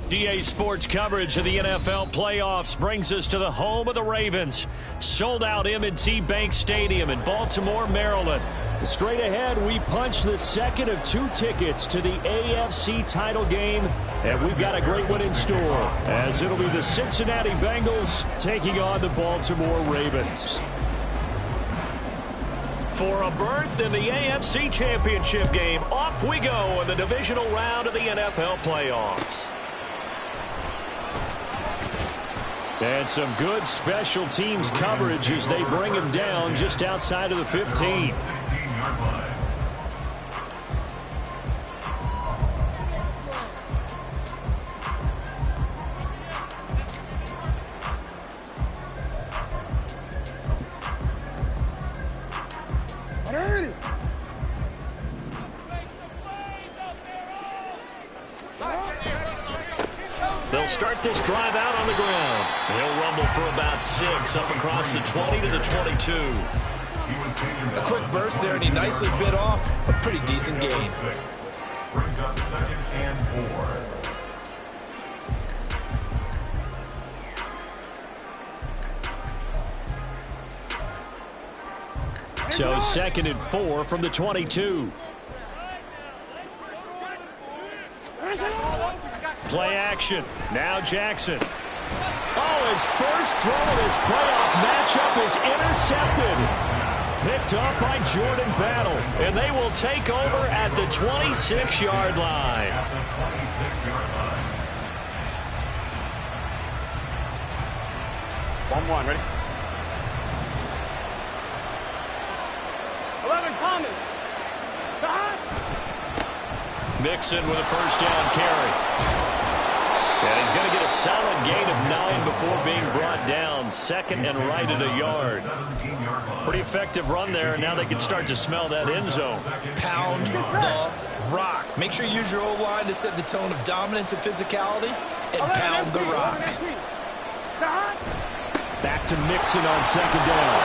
DA Sports coverage of the NFL playoffs brings us to the home of the Ravens. Sold out M&T Bank Stadium in Baltimore, Maryland. Straight ahead, we punch the second of 2 tickets to the AFC title game, and we've got a great one in store, as it'll be the Cincinnati Bengals taking on the Baltimore Ravens. For a berth in the AFC Championship game, off we go in the divisional round of the NFL playoffs. And some good special teams coverage as they bring him down just outside of the 15. They'll start this drive out on the ground. He'll rumble for about 6 up across the 20 to the 22. A quick burst there, and he nicely bit off a pretty decent gain. Brings up 2nd and 4. So 2nd and 4 from the 22. Play action. Now Jackson. Oh, his first throw of his playoff matchup is intercepted. Picked up by Jordan Battle. And they will take over at the 26-yard line. One, ready? 11 coming. Mixon with a first down carry. And he's going to get a solid gain of 9 before being brought down. 2nd and right at a yard. Pretty effective run there, and now they can start to smell that end zone. Pound the rock. Make sure you use your O-line to set the tone of dominance and physicality, and pound the rock. Back to Mixon on 2nd down.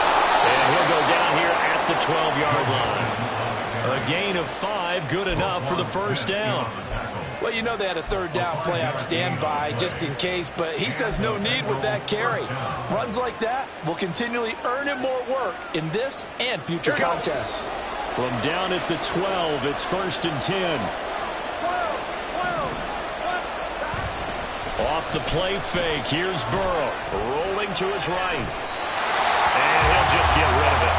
And he'll go down here at the 12-yard line. A gain of 5, good enough for the first down. Well, you know they had a 3rd down play on standby just in case, but he says no need with that carry. Runs like that will continually earn him more work in this and future contests. From down at the 12, it's 1st and 10. Off the play fake, here's Burrow, rolling to his right. And he'll just get rid of it.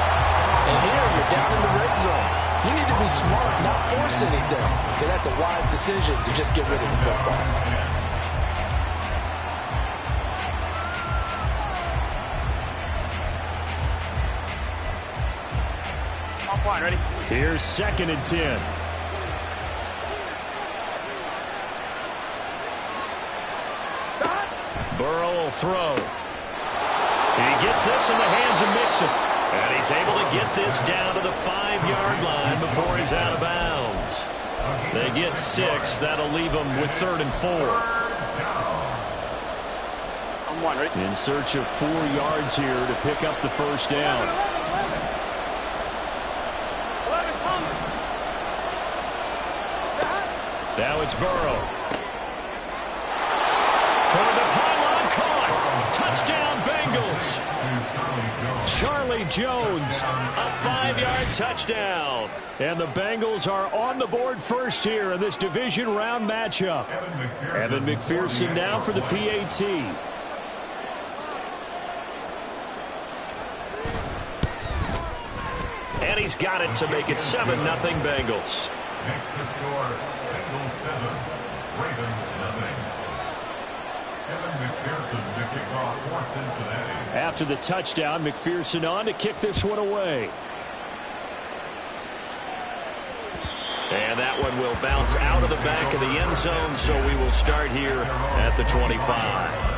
And here you're down in the red zone. You need to be smart, not force anything. So that's a wise decision to just get rid of the football. One, ready? Here's 2nd and 10. Burrow will throw. He gets this in the hands of Mixon. And he's able to get this down to the 5-yard line before he's out of bounds. They get 6. That'll leave them with 3rd and 4. I'm one, ready? In search of 4 yards here to pick up the first down. 11 coming. Now it's Burrow. Toward the pylon, caught. Touchdown, Bengals. Charlie Jones, a 5-yard touchdown. And the Bengals are on the board first here in this division round matchup. Evan McPherson now for the PAT. And he's got it to make it 7-0 Bengals. Next to score, Bengals 7, Ravens 0. Evan McPherson to kick off for Cincinnati. After the touchdown, McPherson on to kick this one away. And that one will bounce out of the back of the end zone, so we will start here at the 25.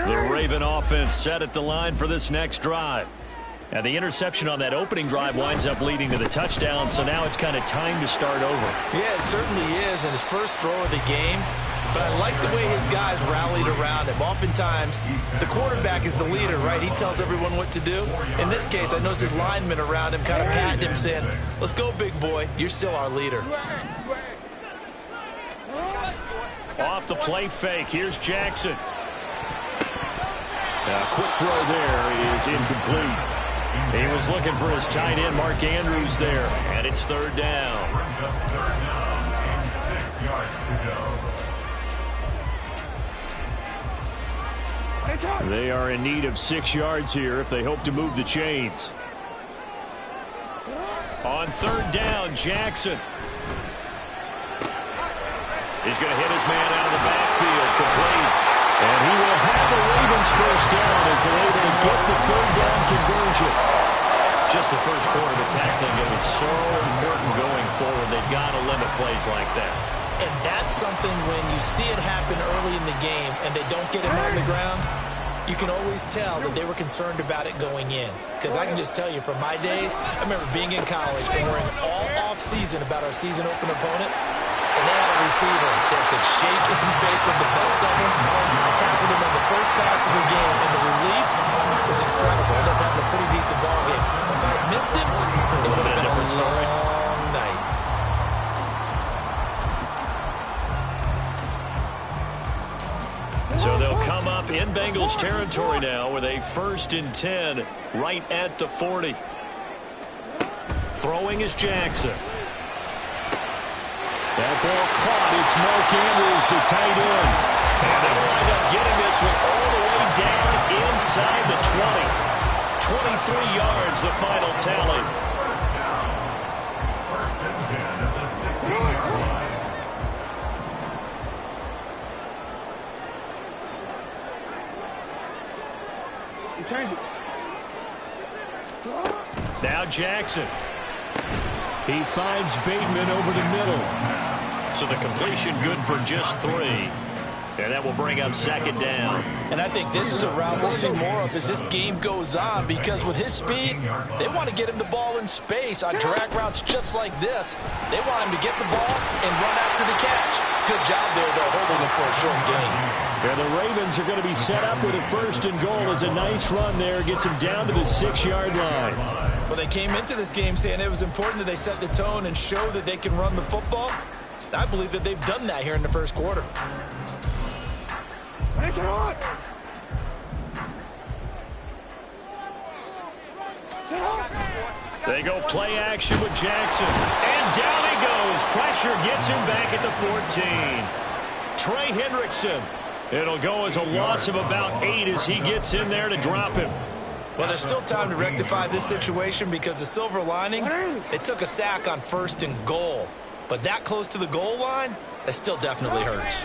The Raven offense set at the line for this next drive. And the interception on that opening drive winds up leading to the touchdown, so now it's kind of time to start over. Yeah, it certainly is, and his first throw of the game. But I like the way his guys rallied around him. Oftentimes, the quarterback is the leader, right? He tells everyone what to do. In this case, I noticed his linemen around him kind of patting him, saying, let's go, big boy. You're still our leader. Off the play fake, here's Jackson. A quick throw there is incomplete. He was looking for his tight end, Mark Andrews, there. And it's third down. Brings up third down and 6 yards to go. They are in need of 6 yards here if they hope to move the chains. On third down, Jackson. He's going to hit his man out of the backfield, complete. And he will have the Ravens first down as they're able to get the third down conversion. Just the first quarter of tackling it was so important going forward. They've got to limit plays like that. And that's something when you see it happen early in the game and they don't get him on the ground, you can always tell that they were concerned about it going in. Because I can just tell you from my days, I remember being in college and worrying all off-season about our season open opponent. And they had a receiver that could shake and bake with the best of them. I tackled him on the first pass of the game, and the relief was incredible. I ended up having a pretty decent ball game. If I had missed him, it would have been a different story. long night. So they'll come up in Bengals territory now with a 1st and 10 right at the 40. Throwing is Jackson. That ball caught. It's Mark Andrews, the tight end. And they'll wind up getting this one all the way down inside the 20. 23 yards, the final tally. First and 10 at the 16-yard line. Now Jackson. He finds Bateman over the middle. So the completion good for just 3. And that will bring up second down. And I think this is a route we'll see more of as this game goes on, because with his speed, they want to get him the ball in space on drag routes just like this. They want him to get the ball and run after the catch. Good job there, though, holding him for a short gain. And the Ravens are going to be set up with a 1st and goal. As a nice run there gets him down to the 6-yard line. Well, they came into this game saying it was important that they set the tone and show that they can run the football. I believe that they've done that here in the first quarter. They go play action with Jackson. And down he goes. Pressure gets him back at the 14. Trey Hendrickson. It'll go as a loss of about 8 as he gets in there to drop him. Well, there's still time to rectify this situation because the silver lining, they took a sack on 1st and goal. But that close to the goal line, that still definitely hurts.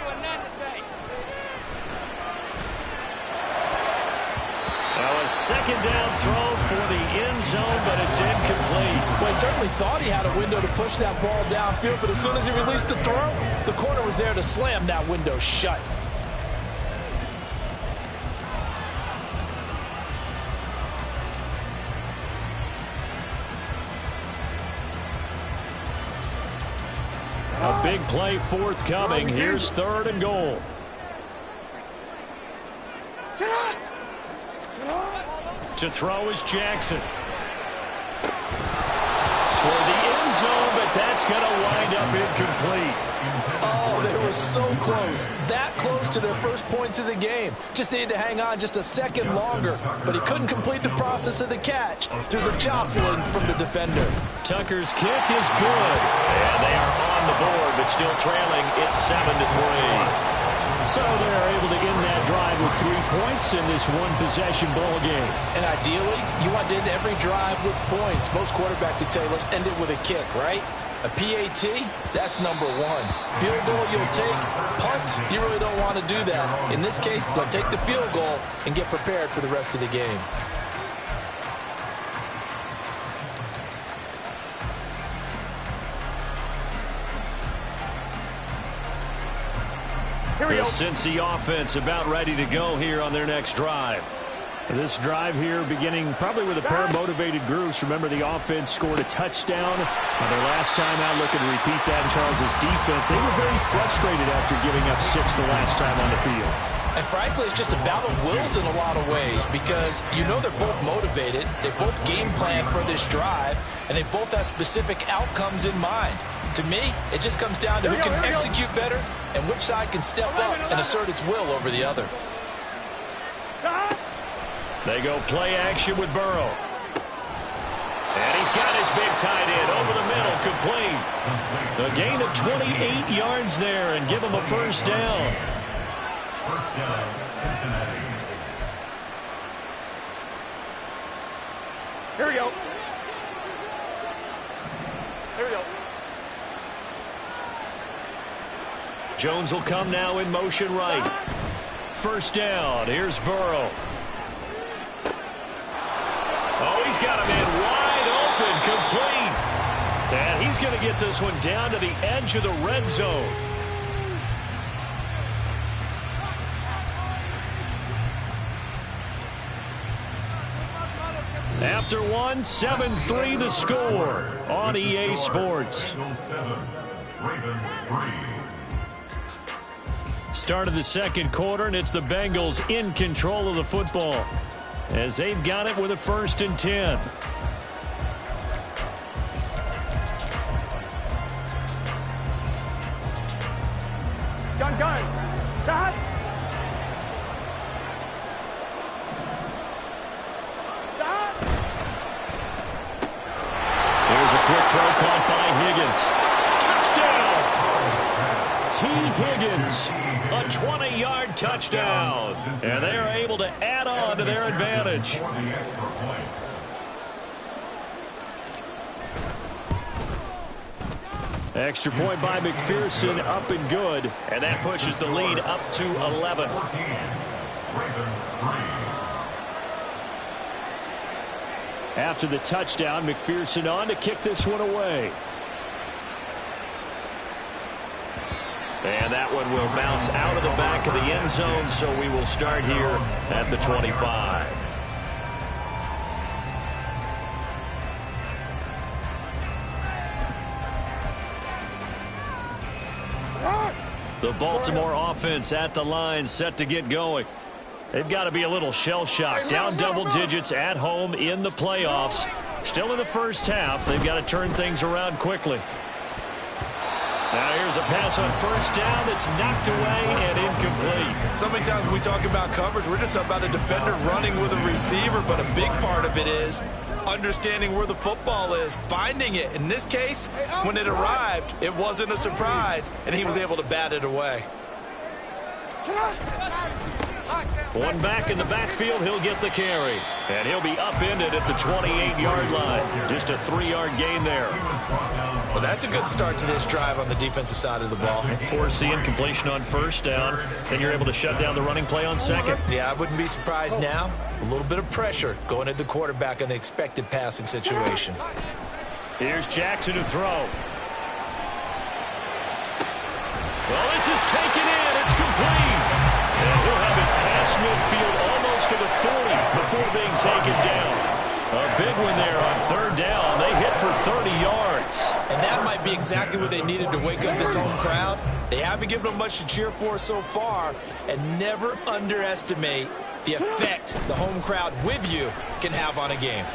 Now a second down throw for the end zone, but it's incomplete. Well, he certainly thought he had a window to push that ball downfield, but as soon as he released the throw, the corner was there to slam that window shut. A big play forthcoming. Here's 3rd and goal. To throw is Jackson. Toward the end zone, but that's going to wind up incomplete. Oh, they were so close. That close to their first points of the game. Just needed to hang on just a second longer, but he couldn't complete the process of the catch through the jostling from the defender. Tucker's kick is good. And they are on the board, but still trailing. It's 7-3. So they're able to end that drive with 3 points in this one-possession ball game. And ideally, you want to end every drive with points. Most quarterbacks would tell you, let's end it with a kick, right? A PAT, that's number one. Field goal you'll take. Punts, you really don't want to do that. In this case, they'll take the field goal and get prepared for the rest of the game. The Cincy offense about ready to go here on their next drive. This drive here beginning probably with a pair of motivated groups. Remember, the offense scored a touchdown on their last time out, looking to repeat that in Charles' defense. They were very frustrated after giving up 6 the last time on the field. And frankly, it's just a battle of wills in a lot of ways because you know they're both motivated, they both game plan for this drive, and they both have specific outcomes in mind. To me, it just comes down to who can execute better and which side can step up and assert its will over the other. They go play action with Burrow. And he's got his big tight end over the middle, complete. A gain of 28 yards there and give him a first down. First down, Cincinnati. Here we go. Here we go. Jones will come now in motion right. First down. Here's Burrow. Oh, he's got him in wide open, complete. And he's going to get this one down to the edge of the red zone. After one, 7-3 the score on EA Sports. Bengals 7, Ravens 3. Start of the second quarter, and it's the Bengals in control of the football as they've got it with a 1st and 10. Gun. Cut. Stop. There's a quick throw caught by Higgins. T. Higgins, a 20-yard touchdown. And they are able to add on to their advantage. Extra point by McPherson, up and good. And that pushes the lead up to 11. After the touchdown, McPherson on to kick this one away. And that one will bounce out of the back of the end zone, so we will start here at the 25. The Baltimore offense at the line, set to get going. They've got to be a little shell-shocked. Down double digits at home in the playoffs. Still in the first half. They've got to turn things around quickly. Now here's a pass on first down that's knocked away and incomplete. So many times when we talk about coverage, we're just about a defender running with a receiver, but a big part of it is understanding where the football is, finding it. In this case, when it arrived, it wasn't a surprise, and he was able to bat it away. One back in the backfield, he'll get the carry. And he'll be upended at the 28-yard line. Just a 3-yard gain there. Well, that's a good start to this drive on the defensive side of the ball. Forcing completion on first down. Then you're able to shut down the running play on second. Yeah, I wouldn't be surprised now. A little bit of pressure going at the quarterback in an expected passing situation. Here's Jackson to throw. Well, this is taken in. It's complete. And he'll have it past midfield almost to the 40 before being taken down. A big one there on third down. They hit for 30 yards. And that might be exactly what they needed to wake up this home crowd. They haven't given them much to cheer for so far. And never underestimate the effect the home crowd with you can have on a game.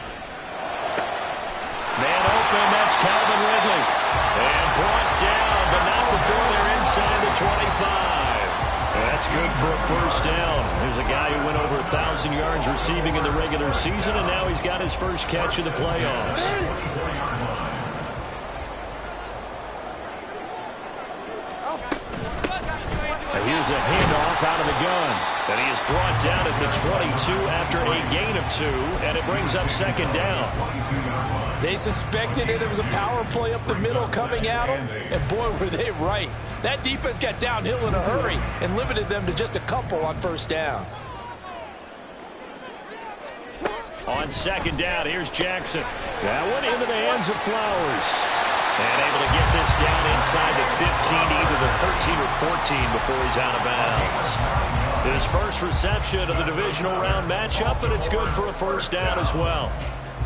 Man open, that's Calvin Ridley. And brought down, but not before they're inside the 25. That's good for a first down. There's a guy who went over 1,000 yards receiving in the regular season, and now he's got his first catch in the playoffs. Here's a handoff out of the gun. And he is brought down at the 22 after a gain of 2, and it brings up second down. They suspected it was a power play up the middle coming at them, and boy, were they right. That defense got downhill in a hurry and limited them to just a couple on first down. On second down, here's Jackson. That one into the hands of Flowers. And able to get this down inside the 15, either the 13 or 14 before he's out of bounds. His first reception of the divisional round matchup, and it's good for a first down as well.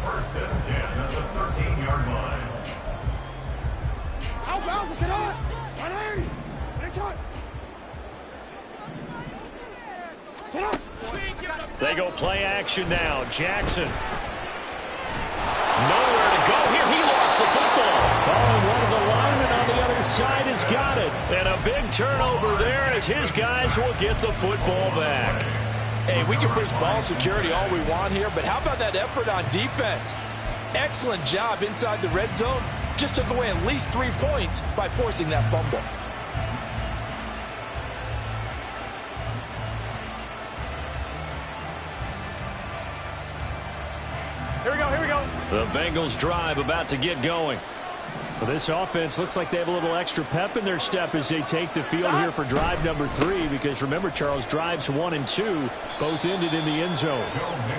First and 10 at the 13-yard line. Alpha, get on! 180! Next shot! They go play action now. Jackson. Nowhere to go here. He lost the football. Oh, and one of the linemen on the other side has got it. And a big turnover there as his guys will get the football back. Hey, we can preach ball security all we want here, but how about that effort on defense? Excellent job inside the red zone. Just took away at least 3 points by forcing that fumble. Here we go. The Bengals drive about to get going. Well, this offense looks like they have a little extra pep in their step as they take the field here for drive number 3, because remember, Charles, drives 1 and 2 both ended in the end zone.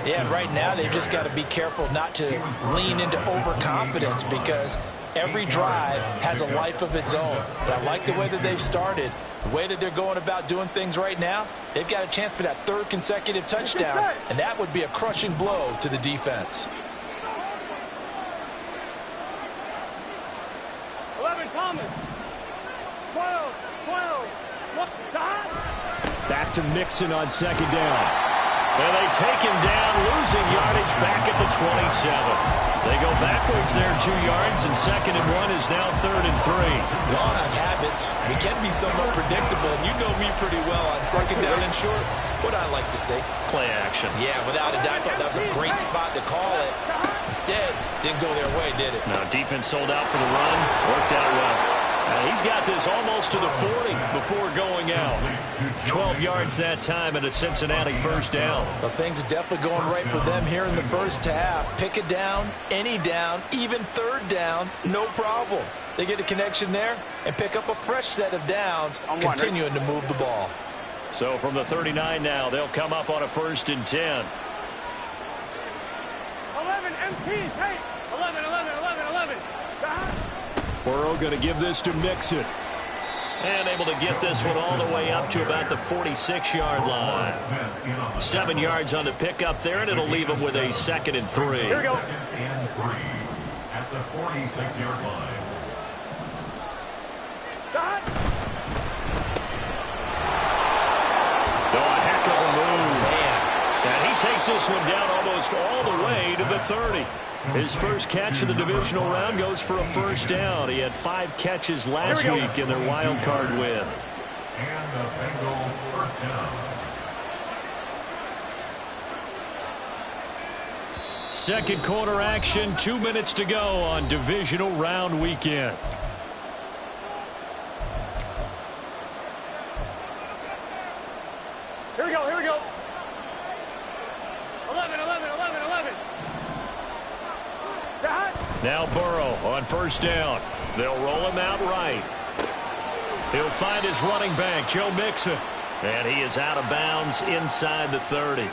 Yeah, right now they've just got to be careful not to lean into overconfidence, because every drive has a life of its own. But I like the way that they've started, the way that they're going about doing things right now. They've got a chance for that 3rd consecutive touchdown, and that would be a crushing blow to the defense. 11, Thomas. 12. Back to Mixon on second down. And they take him down, losing yardage back at the 27. They go backwards there 2 yards, and 2nd and 1 is now 3rd and 3. We all have habits. We can be somewhat predictable, and you know me pretty well on second down and short. What I like to say? Play action. Yeah, without a doubt, I thought that was a great spot to call it. Instead, didn't go their way, did it? Now, defense sold out for the run. Worked out well. He's got this almost to the 40 before going out. 12 yards that time and a Cincinnati first down. Well, things are definitely going right for them here in the first half. Pick a down, any down, even 3rd down, no problem. They get a connection there and pick up a fresh set of downs, continuing to move the ball. So from the 39 now, they'll come up on a 1st and 10. 11, MP, hey! 11. Burrow going to give this to Mixon. And able to get this one all the way up to about the 46-yard line. 7 yards on the pickup there, and it'll leave them with a 2nd and 3. Here we go. 2nd and 3 at the 46-yard line. Oh, a heck of a move. Man. And he takes this one down almost all the way to the 30. His first catch in the divisional round goes for a first down. He had 5 catches last week in their wild card win. And the Bengal first down. Second quarter action, 2 minutes to go on divisional round weekend. Here we go. 11. Now Burrow on first down. They'll roll him out right. He'll find his running back, Joe Mixon. And he is out of bounds inside the 30.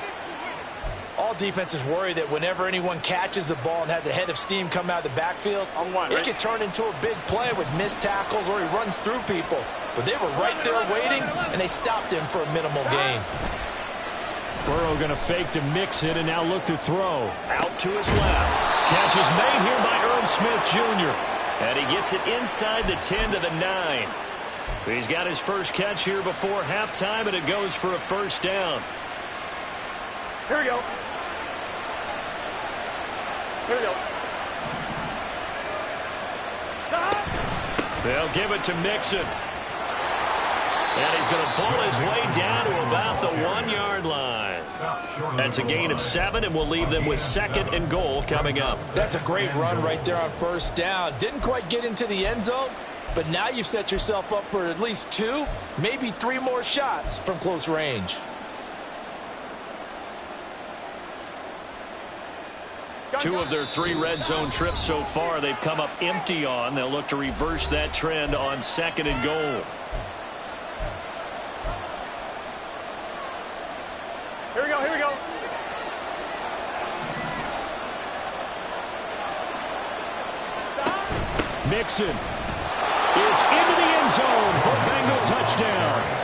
All defenses worry that whenever anyone catches the ball and has a head of steam come out of the backfield, it can turn into a big play with missed tackles or he runs through people. But they were right there waiting, and they stopped him for a minimal gain. Burrow going to fake to Mixon and now look to throw. Out to his left. Catch is made here by Irv Smith Jr. And he gets it inside the 10 to the 9. He's got his first catch here before halftime, and it goes for a first down. Here we go. They'll give it to Mixon. And he's going to pull his way down to about the 1-yard line. That's a gain of 7, and we'll leave them with 2nd and goal coming up. That's a great run right there on first down. Didn't quite get into the end zone, but now you've set yourself up for at least 2, maybe 3 more shots from close range. Two of their 3 red zone trips so far they've come up empty on. They'll look to reverse that trend on 2nd and goal. Here we go, here we go. Mixon is into the end zone for a Bengal touchdown.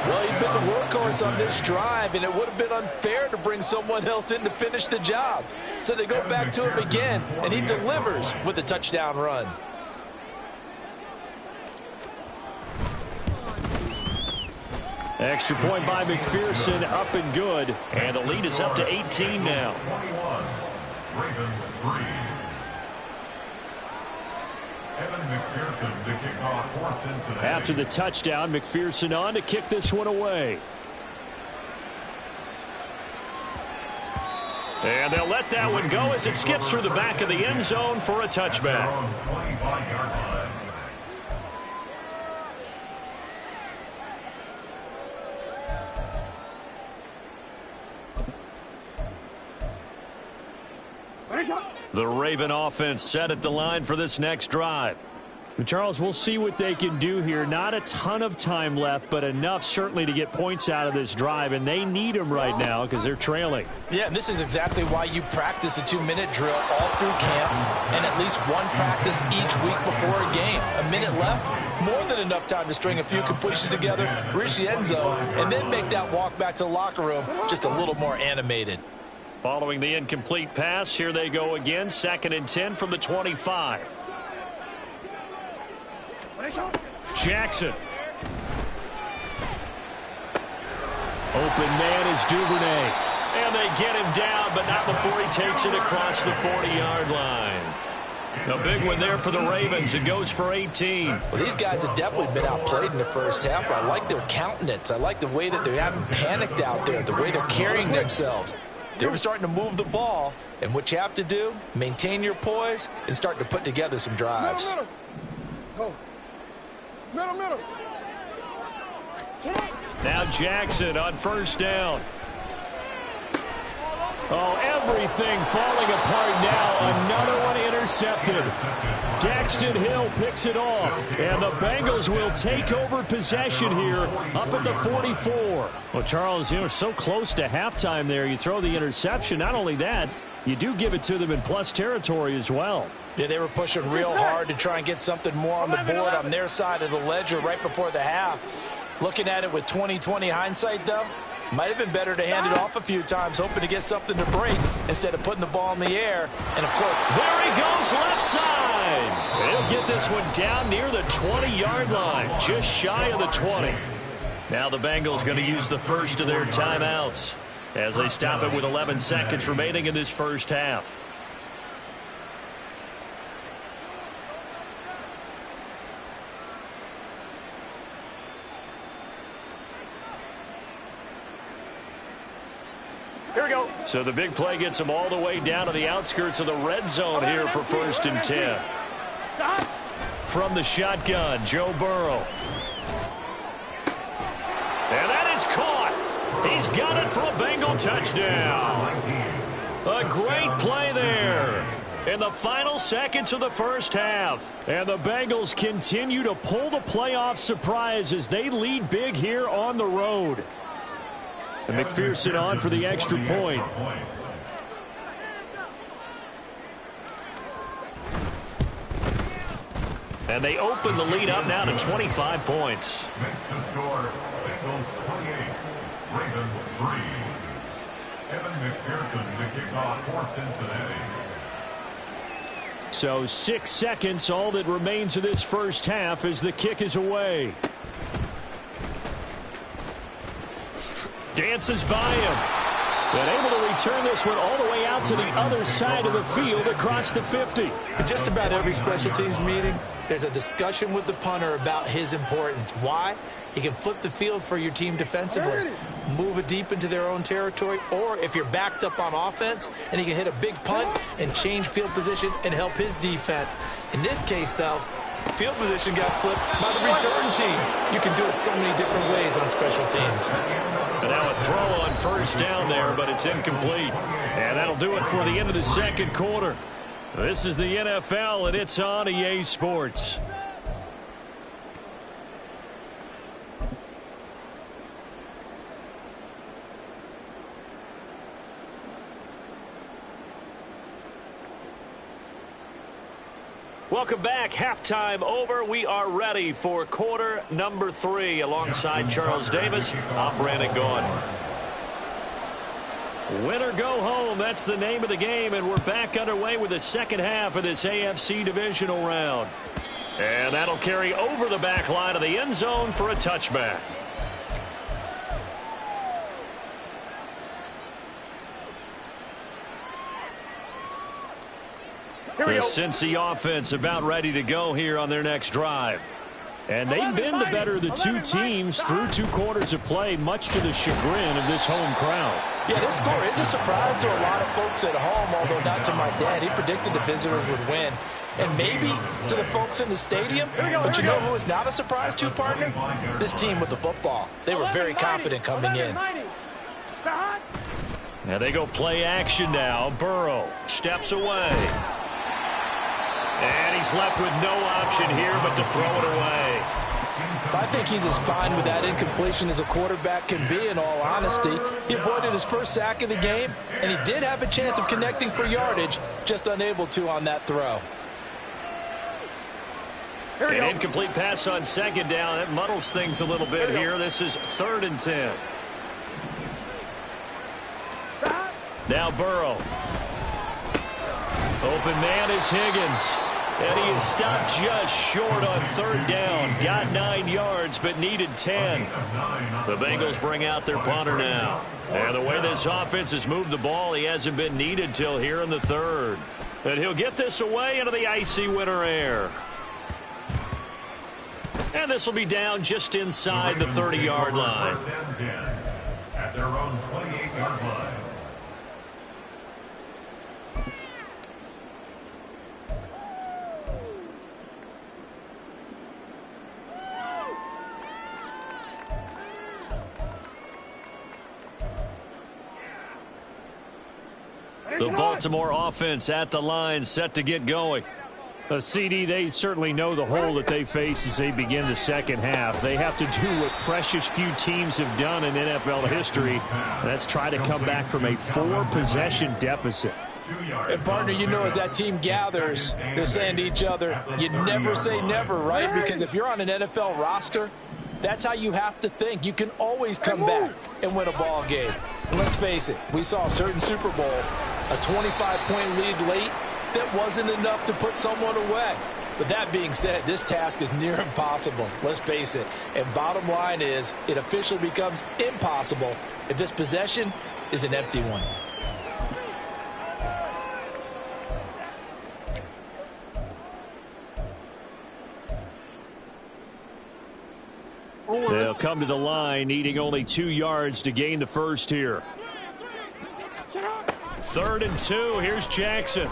Well, he'd been the workhorse on this drive, and it would have been unfair to bring someone else in to finish the job. So they go back to him again, and he delivers with a touchdown run. Extra point by McPherson, up and good. And the lead is up to 18 now. 21, Ravens 3. Evan McPherson to kick off for Cincinnati. After the touchdown, McPherson on to kick this one away. And they'll let that one go as it skips through the back of the end zone for a touchback. 25-yard line. The Raven offense set at the line for this next drive. Charles, we'll see what they can do here. Not a ton of time left, but enough certainly to get points out of this drive, and they need them right now because they're trailing. Yeah, and this is exactly why you practice a 2-minute drill all through camp and at least one practice each week before a game. A minute left, more than enough time to string a few completions together, reach the end zone, and then make that walk back to the locker room just a little more animated. Following the incomplete pass, here they go again. 2nd and 10 from the 25. Jackson. Open man is Duvernay. And they get him down, but not before he takes it across the 40-yard line. A big one there for the Ravens. It goes for 18. Well, these guys have definitely been outplayed in the first half. I like their countenance. I like the way that they haven't panicked out there, the way they're carrying themselves. They were starting to move the ball, and what you have to do, maintain your poise and start to put together some drives. Middle. Now Jackson on 1st down. Oh, everything falling apart now. Another one intercepted. Daxton Hill picks it off. And the Bengals will take over possession here up at the 44. Well, Charles, you know, so close to halftime there. You throw the interception. Not only that, you do give it to them in plus territory as well. Yeah, they were pushing real hard to try and get something more on the board on their side of the ledger right before the half. Looking at it with 20/20 hindsight, though, might have been better to hand it off a few times, hoping to get something to break instead of putting the ball in the air. And, of course, there he goes left side. And he'll get this one down near the 20-yard line, just shy of the 20. Now the Bengals going to use the first of their timeouts as they stop it with 11 seconds remaining in this first half. Here we go. So the big play gets them all the way down to the outskirts of the red zone here for 1st and 10. From the shotgun, Joe Burrow. And that is caught. He's got it for a Bengal touchdown. A great play there in the final seconds of the first half. And the Bengals continue to pull the playoff surprise as they lead big here on the road. And McPherson on for the extra point. And they open the lead up now to 25 points. Makes the score Bengals 28, Ravens 3. Evan McPherson to kick off for Cincinnati. So 6 seconds, all that remains of this first half as the kick is away. Dances by him. And able to return this one all the way out to the other side of the field across the 50. In just about every special teams meeting, there's a discussion with the punter about his importance. Why? He can flip the field for your team defensively, move it deep into their own territory, or if you're backed up on offense, and he can hit a big punt and change field position and help his defense. In this case, though, Field position got flipped by the return team. You can do it so many different ways on special teams. And now a throw on first down there, but it's incomplete. And that'll do it for the end of the second quarter. This is the NFL, and it's on EA Sports. Welcome back. Halftime over. We are ready for quarter number 3. Alongside Charles Davis, I'm Brandon Gaudin. Win or go home, that's the name of the game, and we're back underway with the second half of this AFC Divisional round. And that'll carry over the back line of the end zone for a touchback. The Cincy offense about ready to go here on their next drive. And they've been the better of the two teams through 2 quarters of play, much to the chagrin of this home crowd. Yeah, this score is a surprise to a lot of folks at home, although not to my dad. He predicted the visitors would win. And maybe to the folks in the stadium. But you know who is not a surprise to, partner? This team with the football. They were very confident coming in. Now they go play action now. Burrow steps away. And he's left with no option here but to throw it away. I think he's as fine with that incompletion as a quarterback can be, in all honesty. He avoided his first sack of the game, and he did have a chance of connecting for yardage, just unable to on that throw. An incomplete pass on second down. That muddles things a little bit here. This is 3rd and 10. Now Burrow. Open man is Higgins. And he is stopped just short on 3rd down. Got 9 yards, but needed 10. The Bengals bring out their punter now. And the way this offense has moved the ball, he hasn't been needed till here in the 3rd. And he'll get this away into the icy winter air. And this will be down just inside the 30-yard line. At their own 28-yard line. The Baltimore offense at the line, set to get going. CD, they certainly know the hole that they face as they begin the second half. They have to do what precious few teams have done in NFL history. That's try to come back from a 4-possession deficit. And, partner, you know, as that team gathers, they're saying to each other, you never say never, right? Because if you're on an NFL roster, that's how you have to think. You can always come back and win a ball game. And let's face it, we saw a certain Super Bowl, a 25-point lead late, that wasn't enough to put someone away. But that being said, this task is near impossible. Let's face it. And bottom line is, it officially becomes impossible if this possession is an empty one. They'll come to the line, needing only 2 yards to gain the first here. 3rd and 2. Here's Jackson.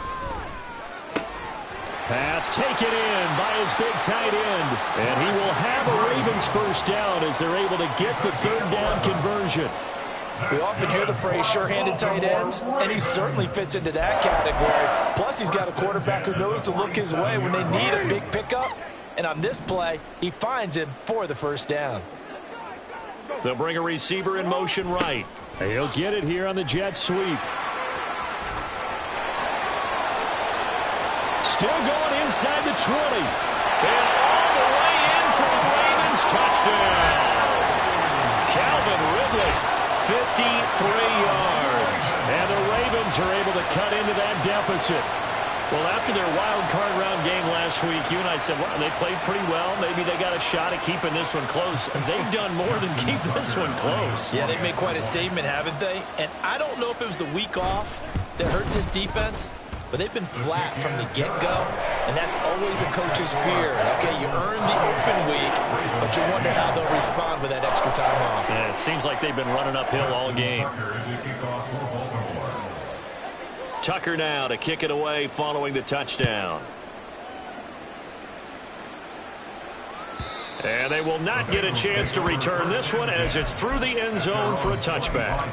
Pass taken in by his big tight end. And he will have a Ravens first down as they're able to get the 3rd down conversion. We often hear the phrase sure-handed tight ends, and he certainly fits into that category. Plus, he's got a quarterback who knows to look his way when they need a big pickup. And on this play, he finds him for the first down. They'll bring a receiver in motion right. He'll get it here on the jet sweep. Still going inside the 20. And all the way in for the Ravens touchdown. Calvin Ridley, 53 yards. And the Ravens are able to cut into that deficit. Well, after their wild card round game last week, you and I said, well, they played pretty well. Maybe they got a shot at keeping this one close. They've done more than keep this one close. Yeah, they've made quite a statement, haven't they? And I don't know if it was the week off that hurt this defense, but they've been flat from the get-go, and that's always a coach's fear. Okay, you earn the open week, but you wonder how they'll respond with that extra time off. Yeah, it seems like they've been running uphill all game. Tucker now to kick it away following the touchdown. And they will not get a chance to return this one as it's through the end zone for a touchback.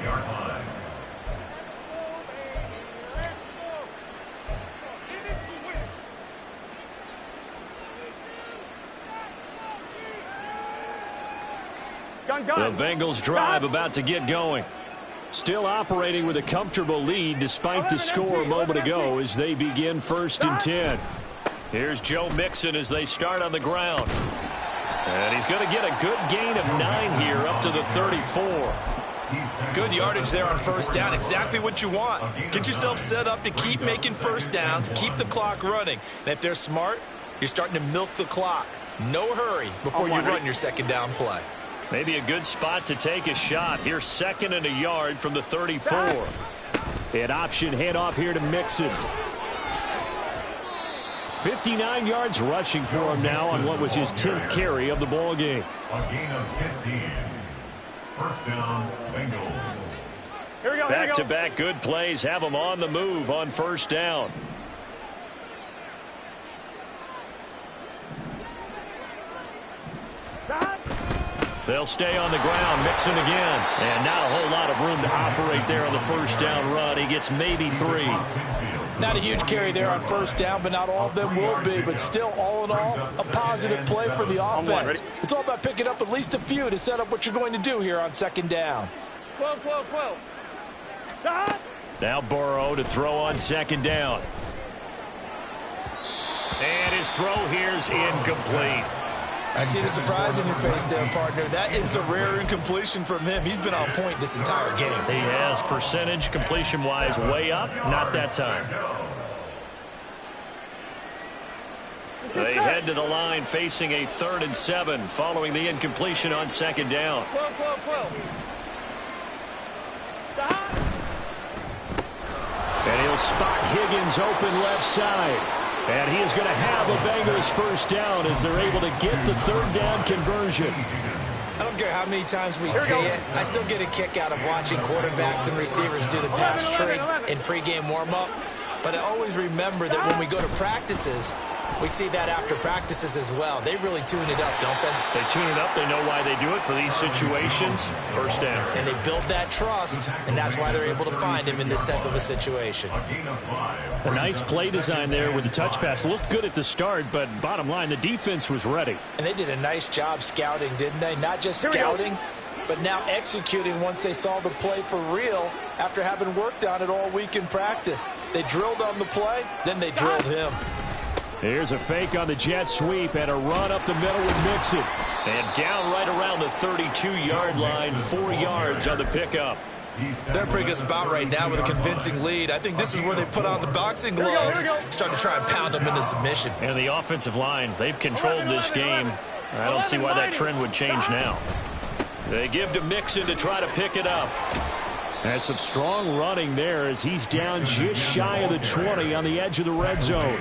The Bengals drive about to get going. Still operating with a comfortable lead despite the score a moment ago as they begin 1st and 10. Here's Joe Mixon as they start on the ground. And he's going to get a good gain of 9 here up to the 34. Good yardage there on 1st down. Exactly what you want. Get yourself set up to keep making 1st downs, keep the clock running. And if they're smart, you're starting to milk the clock. No hurry before you run your 2nd down play. Maybe a good spot to take a shot. Here's 2nd and a yard from the 34. An option handoff here to Mixon. 59 yards rushing for him now on what was his 10th carry of the ball game. A gain of 15. 1st down, Bengals. Here we go. Back-to-back good plays have them on the move on 1st down. They'll stay on the ground. Mixon again. And not a whole lot of room to operate there on the 1st down run. He gets maybe 3. Not a huge carry there on 1st down, but not all of them will be. But still, all in all, a positive play for the offense. It's all about picking up at least a few to set up what you're going to do here on 2nd down. 12. Now Burrow to throw on 2nd down. And his throw here's incomplete. I see the surprise in your face there, partner. That is a rare incompletion from him. He's been on point this entire game. He has percentage completion-wise way up. Not that time. They head to the line facing a 3rd and 7 following the incompletion on 2nd down. 12. And he'll spot Higgins open left side. And he is going to have a Bengals 1st down as they're able to get the 3rd down conversion. I don't care how many times we see it. I still get a kick out of watching quarterbacks and receivers do the pass tree in pregame warm-up. But I always remember that when we go to practices, we see that after practices as well. They really tune it up, don't they? They tune it up. They know why they do it for these situations. 1st down. And they build that trust, and that's why they're able to find him in this type of a situation. A nice play design there with the touch pass. Looked good at the start, but bottom line, the defense was ready. And they did a nice job scouting, didn't they? Not just scouting, but now executing once they saw the play for real after having worked on it all week in practice. They drilled on the play, then they drilled him. Here's a fake on the jet sweep and a run up the middle with Mixon. And down right around the 32-yard line, 4 yards on the pickup. They're in a pretty good spot right now with a convincing lead. I think this is where they put on the boxing gloves, start to try and pound them into submission. And the offensive line, they've controlled this game. I don't see why that trend would change now. They give to Mixon to try to pick it up. And some strong running there as he's down just shy of the 20 on the edge of the red zone.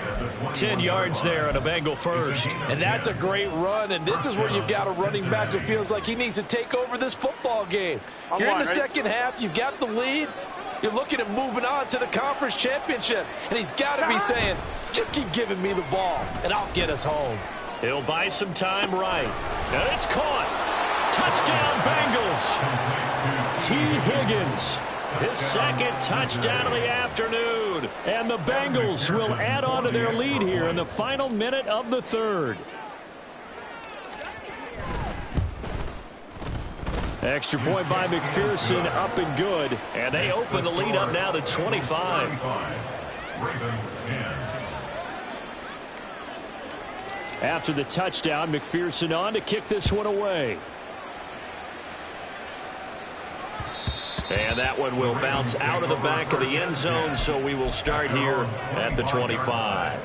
10 yards there and a Bengal 1st. And that's a great run, and this is where you've got a running back who feels like he needs to take over this football game. You're in the 2nd half, you've got the lead, you're looking at moving on to the conference championship, and he's got to be saying, just keep giving me the ball, and I'll get us home. He'll buy some time right. And it's caught. Touchdown, Bengals. T. Higgins, his 2nd touchdown of the afternoon. And the Bengals will add on to their lead here in the final minute of the 3rd. Extra point by McPherson, up and good. And they open the lead up now to 25. After the touchdown, McPherson on to kick this one away. And that one will bounce out of the back of the end zone, so we will start here at the 25.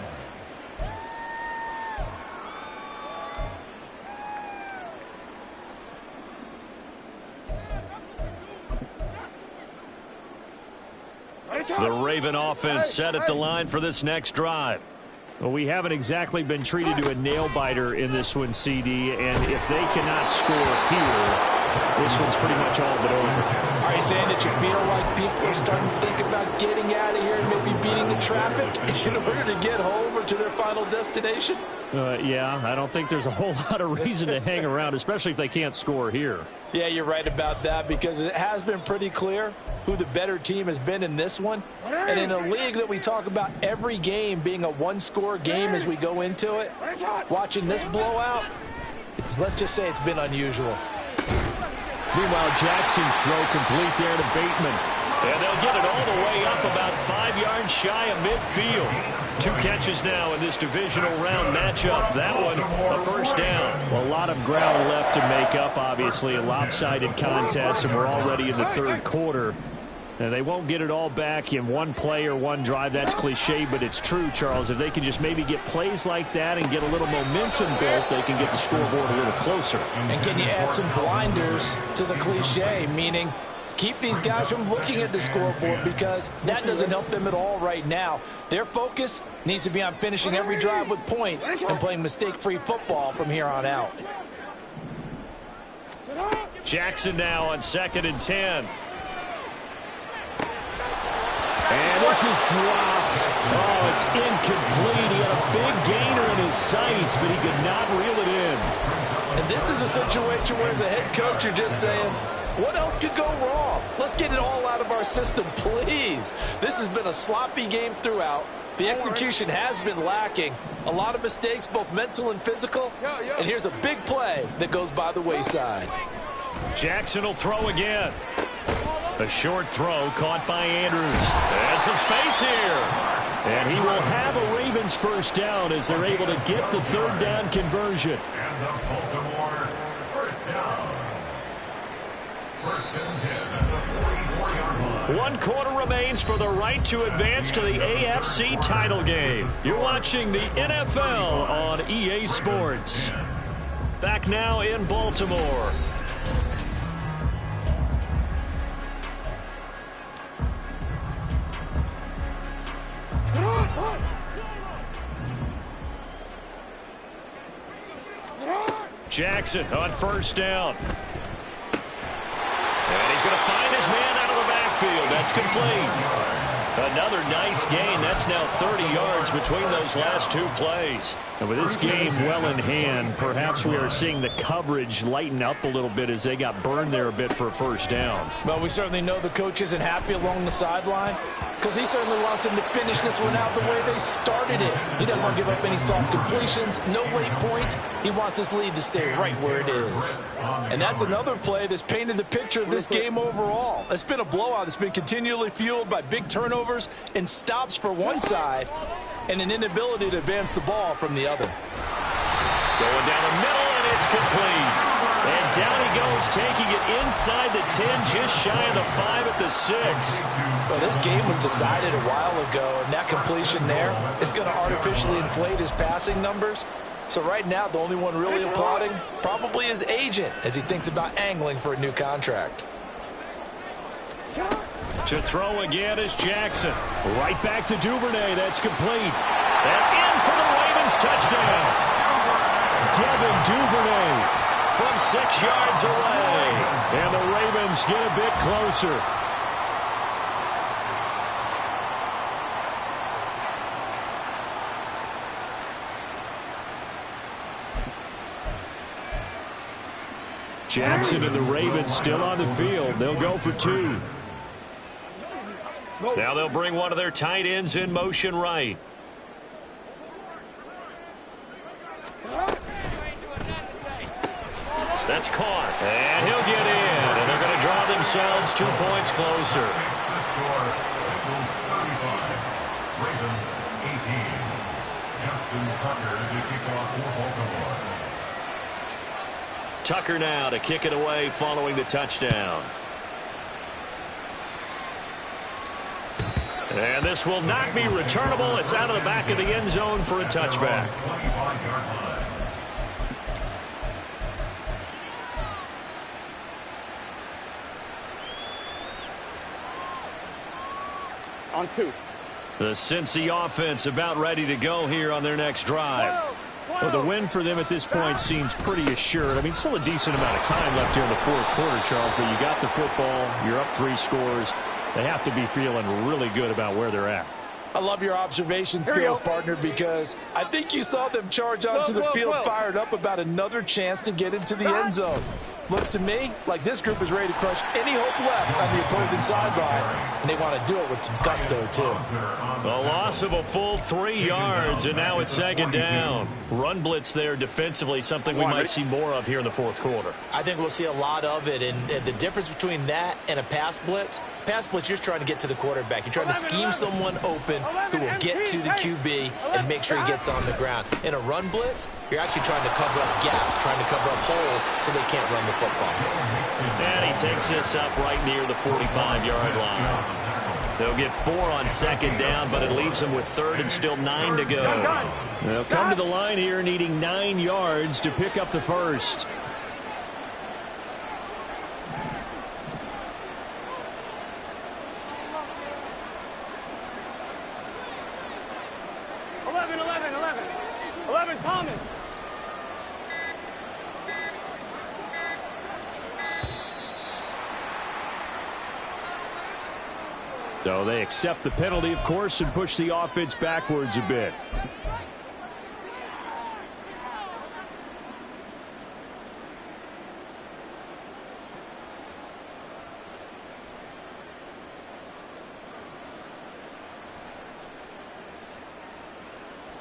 The Raven offense set at the line for this next drive. Well, we haven't exactly been treated to a nail-biter in this one, CD, and if they cannot score here, this one's pretty much all but over. Are you saying that you feel like people are starting to think about getting out of here and maybe beating the traffic in order to get home or to their final destination? Yeah, I don't think there's a whole lot of reason to hang around, especially if they can't score here. Yeah, you're right about that, because it has been pretty clear who the better team has been in this one. And in a league that we talk about every game being a one-score game as we go into it, watching this blowout, let's just say it's been unusual. Meanwhile, Jackson's throw complete there to Bateman. And they'll get it all the way up about 5 yards shy of midfield. 2 catches now in this divisional round matchup. That one, a first down. Well, a lot of ground left to make up, obviously. A lopsided contest, and we're already in the third quarter. And they won't get it all back in one play or one drive. That's cliche, but it's true, Charles. If they can just maybe get plays like that and get a little momentum built, they can get the scoreboard a little closer. And can you add some blinders to the cliche, meaning keep these guys from looking at the scoreboard, because that doesn't help them at all right now. Their focus needs to be on finishing every drive with points and playing mistake-free football from here on out. Jackson now on 2nd and 10. And this is dropped. Oh, it's incomplete. He had a big gainer in his sights, but he could not reel it in. And this is a situation where, as a head coach, you're just saying, what else could go wrong? Let's get it all out of our system, please. This has been a sloppy game throughout. The execution has been lacking. A lot of mistakes, both mental and physical. And here's a big play that goes by the wayside. Jackson will throw again. A short throw caught by Andrews. And some space here. And he will have a Ravens first down as they're able to get the third down conversion. And the Baltimore first down. 1st and 10 at the 44-yard line. 1 quarter remains for the right to advance to the AFC title game. You're watching the NFL on EA Sports. Back now in Baltimore. Jackson on first down. And he's going to find his man out of the backfield. That's complete. Another nice gain. That's now 30 yards between those last 2 plays. And with this game well in hand, perhaps we are seeing the coverage lighten up a little bit as they got burned there a bit for a first down. Well, we certainly know the coach isn't happy along the sideline, because he certainly wants them to finish this one out the way they started it. He doesn't want to give up any soft completions, no late points. He wants his lead to stay right where it is. And that's another play that's painted the picture of this game overall. It's been a blowout that's been continually fueled by big turnovers and stops for one side and an inability to advance the ball from the other. Going down the middle, and it's complete. And down he goes, taking it inside the 10, just shy of the 5 at the 6. Well, this game was decided a while ago, and that completion there is going to artificially inflate his passing numbers. So right now, the only one really applauding probably his agent as he thinks about angling for a new contract. To throw again is Jackson. Right back to Duvernay. That's complete. And in for the Ravens touchdown. Devin Duvernay from 6 yards away. And the Ravens get a bit closer. Jackson and the Ravens still on the field. They'll go for 2. Now they'll bring one of their tight ends in motion right. That's caught. And he'll get in. And they're going to draw themselves 2 points closer. The score, Bengals 35, Ravens 18. Justin Tucker to kick off for Baltimore. Tucker now to kick it away following the touchdown. And this will not be returnable. It's out of the back of the end zone for a touchback. 25-yard line. On 2. The Cincy offense about ready to go here on their next drive. Well, the win for them at this point seems pretty assured. I mean, still a decent amount of time left here in the fourth quarter, Charles, but you got the football, you're up 3 scores. They have to be feeling really good about where they're at. I love your observation skills, partner, because I think you saw them charge onto the field fired up about another chance to get into the end zone. Looks to me like this group is ready to crush any hope left on the opposing sideline, and they want to do it with some gusto, too. A loss of a full 3 yards, and now it's 2nd down. Run blitz there defensively, something we might see more of here in the fourth quarter. I think we'll see a lot of it, and the difference between that and a pass blitz, you're just trying to get to the quarterback. You're trying to scheme someone open who will get to the QB and make sure he gets on the ground. In a run blitz, you're actually trying to cover up gaps, trying to cover up holes so they can't run the football. And he takes this up right near the 45-yard line. They'll get 4 on 2nd down, but it leaves them with 3rd and still 9 to go. They'll come to the line here needing 9 yards to pick up the first. Thomas. So they accept the penalty, of course, and push the offense backwards a bit.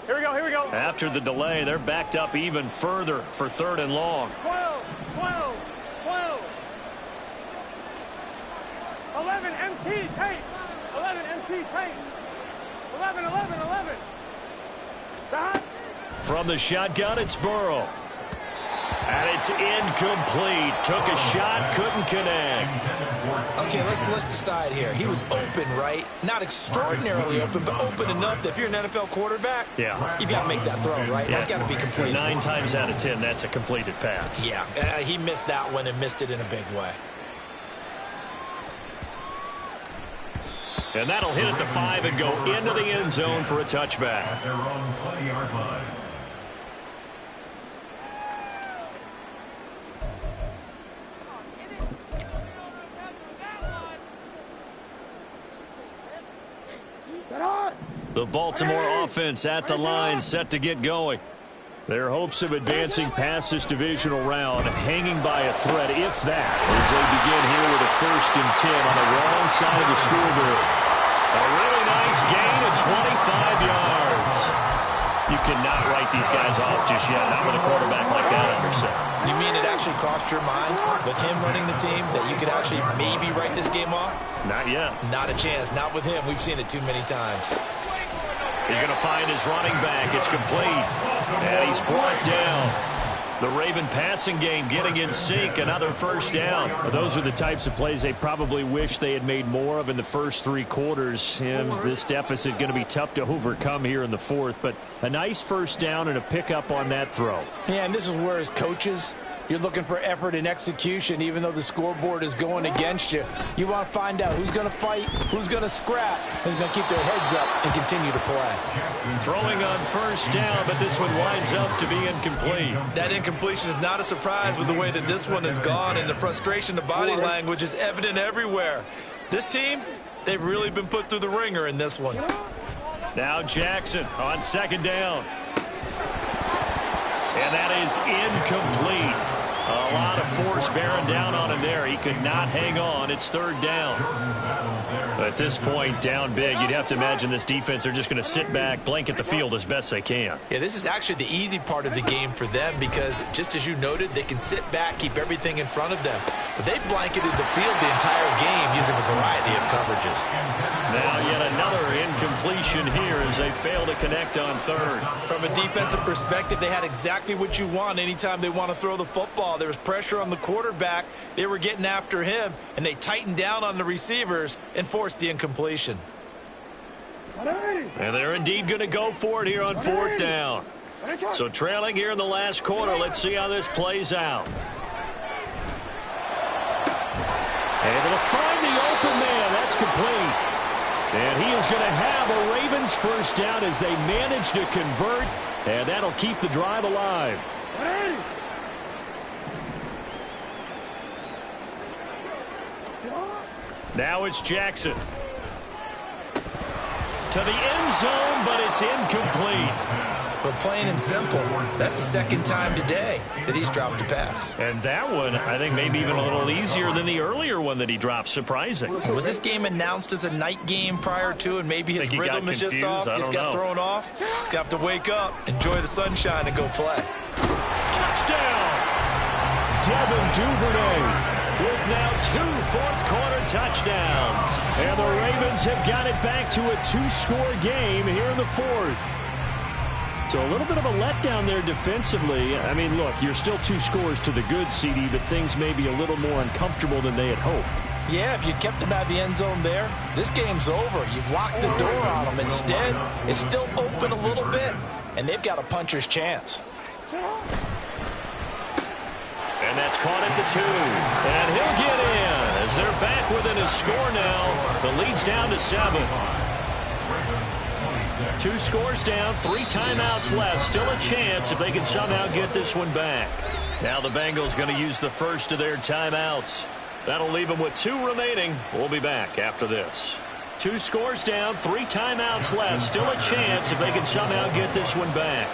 Here we go. After the delay, they're backed up even further for 3rd and long. 12. 11 MT tape. 11 MT tape. 11. Stop. From the shotgun, it's Burrow. And it's incomplete. Took a shot, couldn't connect. Okay, let's decide here. He was open, right? Not extraordinarily open, but open enough that if you're an NFL quarterback, you got to make that throw, right? That's got to be completed. 9 times out of 10, that's a completed pass. Yeah, he missed that one and missed it in a big way. And that'll hit at the 5 and go into the end zone for a touchback. At their own 20-yard line. The Baltimore offense at the line, set to get going. Their hopes of advancing past this divisional round hanging by a thread, if that, as they begin here with a 1st and 10 on the wrong side of the scoreboard. A really nice gain of 25 yards. You cannot write these guys off just yet, not with a quarterback like that under center. You mean it actually crossed your mind with him running the team that you could actually maybe write this game off? Not yet. Not a chance. Not with him. We've seen it too many times. He's going to find his running back. It's complete. And he's brought down. The Raven passing game getting in sync. Another 1st down. Well, those are the types of plays they probably wish they had made more of in the first 3 quarters. And this deficit going to be tough to overcome here in the 4th. But a nice 1st down and a pickup on that throw. Yeah, and this is where as coaches, you're looking for effort and execution, even though the scoreboard is going against you. You want to find out who's going to fight, who's going to scrap, who's going to keep their heads up and continue to play. Throwing on 1st down, but this one winds up to be incomplete. That incompletion is not a surprise with the way that this one has gone, and the frustration, the body language is evident everywhere. This team, they've really been put through the ringer in this one. Now Jackson on 2nd down. And that is incomplete. A lot of force bearing down on him there. He could not hang on. It's 3rd down. At this point, down big, you'd have to imagine this defense, they're just going to sit back, blanket the field as best they can. Yeah, this is actually the easy part of the game for them because, just as you noted, they can sit back, keep everything in front of them. But they've blanketed the field the entire game using a variety of coverages. Now yet another incompletion here as they fail to connect on 3rd. From a defensive perspective, they had exactly what you want anytime they want to throw the football. There was pressure on the quarterback. They were getting after him, and they tightened down on the receivers and forced the incompletion. And they're indeed going to go for it here on 4th down. So trailing here in the last quarter. Let's see how this plays out. Able to find the open man. That's complete. And he is going to have a Ravens 1st down as they manage to convert And that'll keep the drive alive. Now it's Jackson. To the end zone, but it's incomplete. But plain and simple, that's the second time today that he's dropped a pass. And that one, I think, maybe even a little easier than the earlier one that he dropped. Surprising. Was this game announced as a night game prior to, and maybe his rhythm is just off? He's got thrown off. He's going to have to wake up, enjoy the sunshine, and go play. Touchdown! Devin Duvernay with now 2 fourth-quarter touchdowns. And the Ravens have got it back to a 2-score game here in the fourth. So a little bit of a letdown there defensively. I mean, look, you're still 2 scores to the good, CD, but things may be a little more uncomfortable than they had hoped. Yeah, if you kept him out of the end zone there, this game's over. You've locked the door on him. Instead, it's still open a little bit, and they've got a puncher's chance. And that's caught at the 2. And he'll get in as they're back within a score now. The lead's down to 7. 2 scores down, 3 timeouts left. Still a chance if they can somehow get this one back. Now the Bengals going to use the first of their timeouts. That'll leave them with 2 remaining. We'll be back after this. 2 scores down, 3 timeouts left. Still a chance if they can somehow get this one back.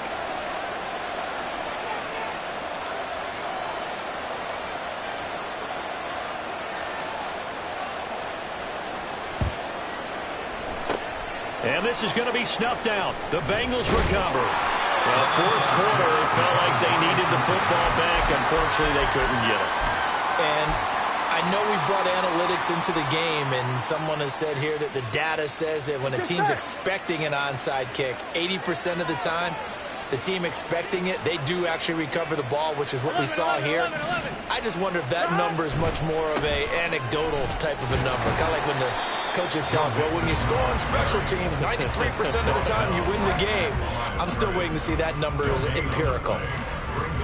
And this is going to be snuffed out. The Bengals recover. Well, fourth quarter, it felt like they needed the football back. Unfortunately, they couldn't get it. And I know we brought analytics into the game, and someone has said here that the data says that when a team's expecting an onside kick, 80% of the time, the team expecting it, they do actually recover the ball, which is what we saw here. I just wonder if that number is much more of a anecdotal type of a number. Kind of like when the coaches tell us, well, when you score on special teams, 93% of the time you win the game. I'm still waiting to see that number as empirical.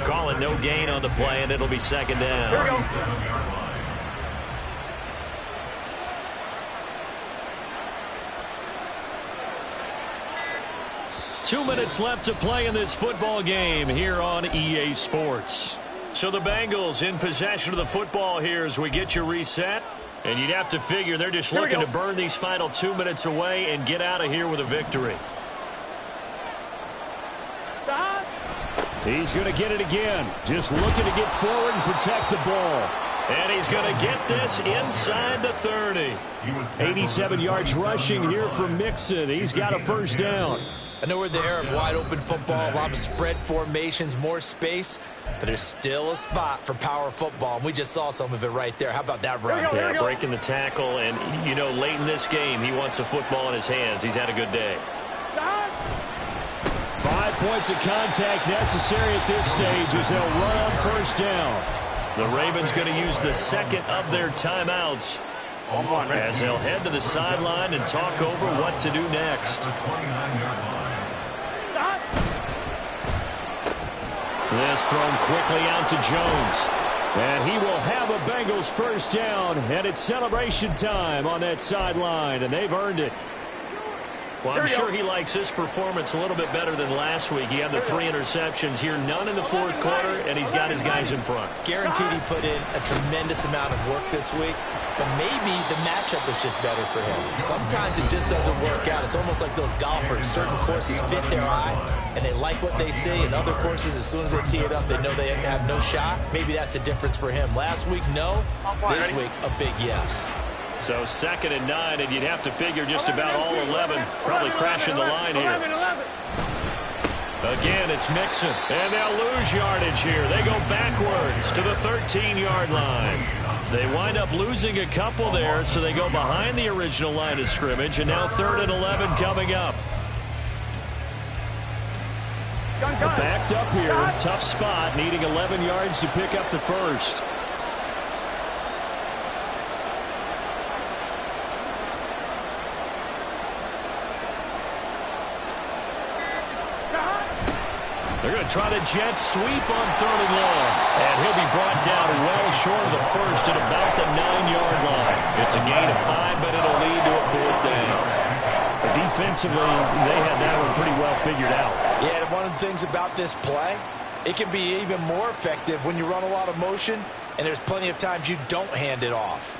Calling no gain on the play, and it'll be second down. Here we go. 2 minutes left to play in this football game here on EA Sports. So the Bengals in possession of the football here as we get you reset. And you'd have to figure they're just looking to burn these final 2 minutes away and get out of here with a victory. He's going to get it again. Just looking to get forward and protect the ball. And he's going to get this inside the 30. 87 yards rushing here from Mixon. He's got a first down. I know we're in the era of wide-open football, a lot of spread formations, more space, but there's still a spot for power football, and we just saw some of it right there. How about that run? Yeah, breaking the tackle, and, you know, late in this game, he wants the football in his hands. He's had a good day. 5 points of contact necessary at this stage as they'll run on first down. The Ravens going to use the second of their timeouts as they'll head to the sideline and talk over what to do next. This thrown quickly out to Jones. And he will have a Bengals first down. And it's celebration time on that sideline. And they've earned it. Well, I'm sure he likes his performance a little bit better than last week. He had the 3 interceptions here, none in the fourth quarter, and he's got his guys in front. Guaranteed he put in a tremendous amount of work this week, but maybe the matchup is just better for him. Sometimes it just doesn't work out. It's almost like those golfers. Certain courses fit their eye, and they like what they see, and other courses, as soon as they tee it up, they know they have no shot. Maybe that's the difference for him. Last week, no. This week, a big yes. So 2nd and 9, and you'd have to figure just about all 11 probably crashing the line here. Again, it's Mixon, and they'll lose yardage here. They go backwards to the 13-yard line. They wind up losing a couple there, so they go behind the original line of scrimmage, and now 3rd and 11 coming up. Backed up here, tough spot, needing 11 yards to pick up the first. They're going to try to jet sweep on 3rd and long. And he'll be brought down well short of the first at about the 9-yard line. It's a gain of 5, but it'll lead to a 4th down. But defensively, they had that one pretty well figured out. Yeah, and one of the things about this play, it can be even more effective when you run a lot of motion, and there's plenty of times you don't hand it off.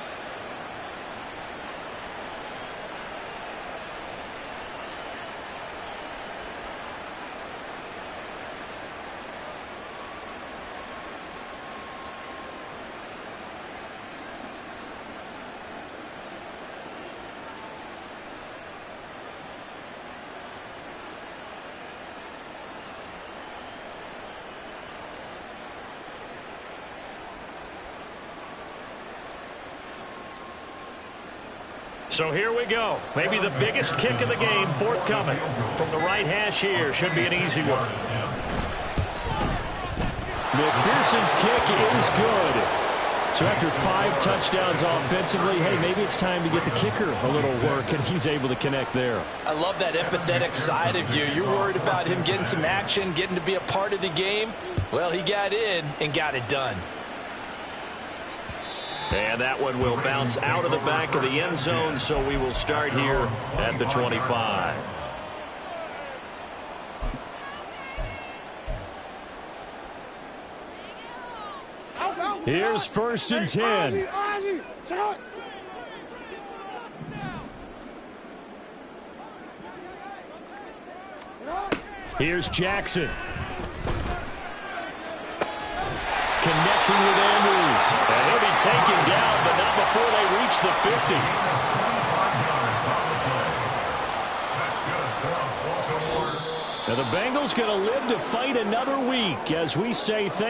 So here we go. Maybe the biggest kick of the game forthcoming. From the right hash here. Should be an easy one. McPherson's kick is good. So after 5 touchdowns offensively, hey, maybe it's time to get the kicker a little work, and he's able to connect there. I love that empathetic side of you. You're worried about him getting some action, getting to be a part of the game. Well, he got in and got it done. And that one will bounce out of the back of the end zone, so we will start here at the 25. Here's 1st and 10. Here's Jackson. Connecting with Andrews. And he'll be taken down, but not before they reach the 50. Now the Bengals going to live to fight another week as we say thank you.